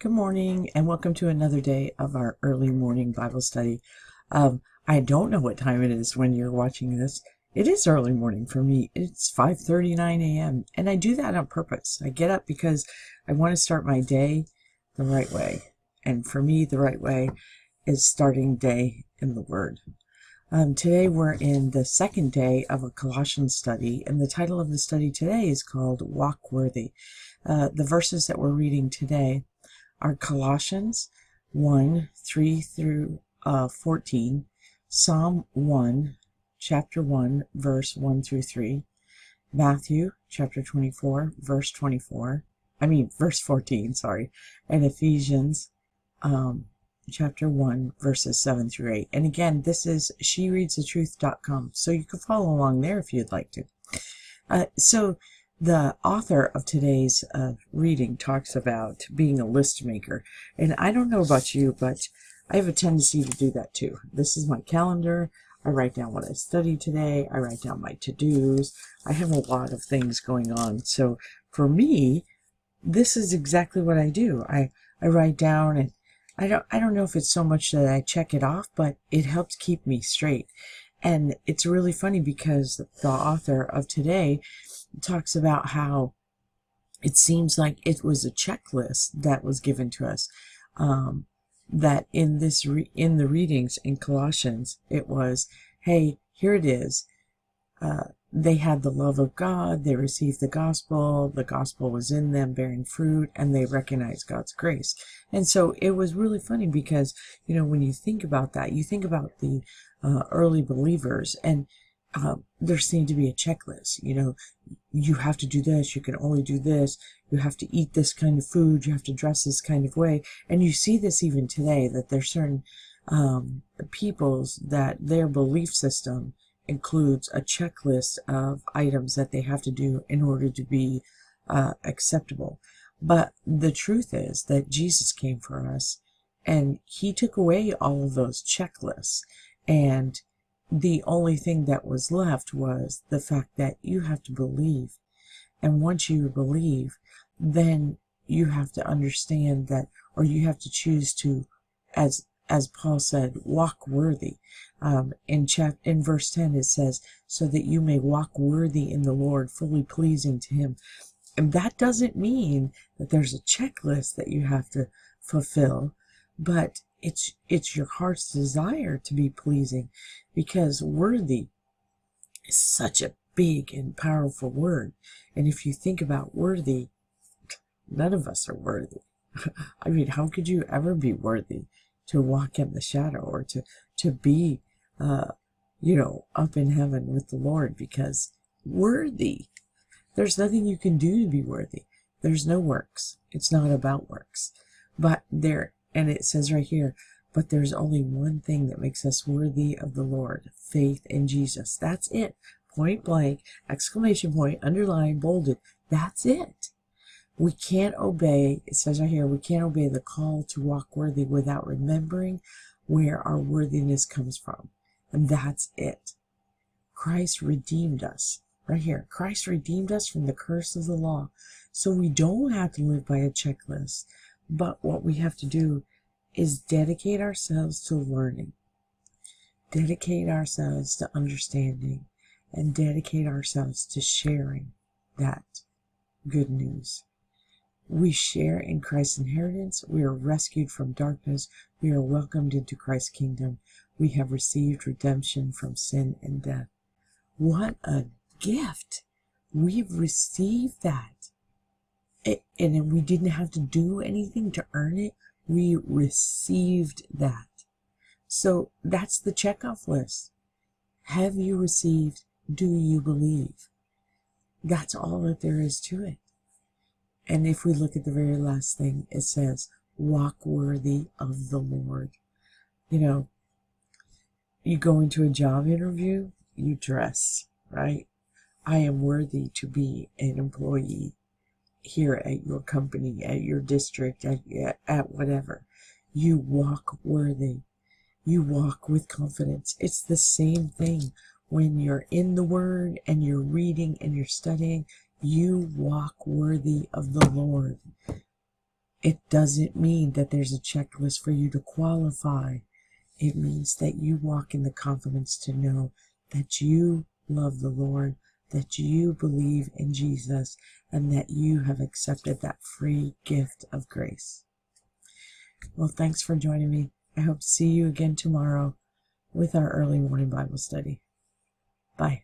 Good morning, and welcome to another day of our early morning Bible study. I don't know what time it is when you're watching this. It is early morning for me. It's 5:39 a.m. and I do that on purpose. I get up because I want to start my day the right way. And for me, the right way is starting day in the Word. Today we're in the second day of a Colossians study, and the title of the study today is called Walk Worthy. The verses that we're reading today are Colossians 1:3 through 14, Psalm 1, chapter 1, verse 1 through 3, Matthew chapter 24, verse 14, and Ephesians chapter 1, verses 7 through 8. And again, this is shereadsthetruth.com, so you can follow along there if you'd like to. So the author of today's reading talks about being a list maker. And I don't know about you, but I have a tendency to do that too. This is my calendar. I write down what I studied today. I write down my to-dos. I have a lot of things going on. So for me, this is exactly what I do. I write down, and I don't know if it's so much that I check it off, but it helps keep me straight. And it's really funny because the author of today talks about how it seems like it was a checklist that was given to us, that in the readings in Colossians, it was, hey, here it is. They had the love of God, they received the gospel was in them bearing fruit, and they recognized God's grace. And so it was really funny because, when you think about that, you think about the early believers, and there seemed to be a checklist. You have to do this, you can only do this, you have to eat this kind of food, you have to dress this kind of way. And you see this even today, that there's certain peoples that their belief system includes a checklist of items that they have to do in order to be acceptable. But the truth is that Jesus came for us, and he took away all of those checklists, and the only thing that was left was the fact that you have to believe. And once you believe, then you have to understand that, or you have to choose to, as Paul said, walk worthy. In verse 10 it says, so that you may walk worthy in the Lord, fully pleasing to him. And that doesn't mean that there's a checklist that you have to fulfill, but it's your heart's desire to be pleasing, because worthy is such a big and powerful word. And if you think about worthy, none of us are worthy. I mean, how could you ever be worthy to walk in the shadow, or to be up in heaven with the Lord? Because worthy, there's nothing you can do to be worthy. There's no works. It's not about works. But and it says right here, but there's only one thing that makes us worthy of the Lord: faith in Jesus. That's it. Point blank, exclamation point, underlined, bolded. That's it. We can't obey, it says right here, we can't obey the call to walk worthy without remembering where our worthiness comes from. And that's it. Christ redeemed us. Right here, Christ redeemed us from the curse of the law. So we don't have to live by a checklist. But what we have to do is dedicate ourselves to learning, dedicate ourselves to understanding, and dedicate ourselves to sharing that good news. We share in Christ's inheritance. We are rescued from darkness. We are welcomed into Christ's kingdom. We have received redemption from sin and death. What a gift! We've received that. And we didn't have to do anything to earn it. We received that. So that's the checkoff list. Have you received? Do you believe? That's all that there is to it. And if we look at the very last thing, it says, walk worthy of the Lord. You go into a job interview, you dress, right? I am worthy to be an employee here at your company, at your district, at whatever. You walk worthy. You walk with confidence. It's the same thing when you're in the Word and you're reading and you're studying. You walk worthy of the Lord. It doesn't mean that there's a checklist for you to qualify. It means that you walk in the confidence to know that you love the Lord, that you believe in Jesus, and that you have accepted that free gift of grace. Well, thanks for joining me. I hope to see you again tomorrow with our early morning Bible study. Bye.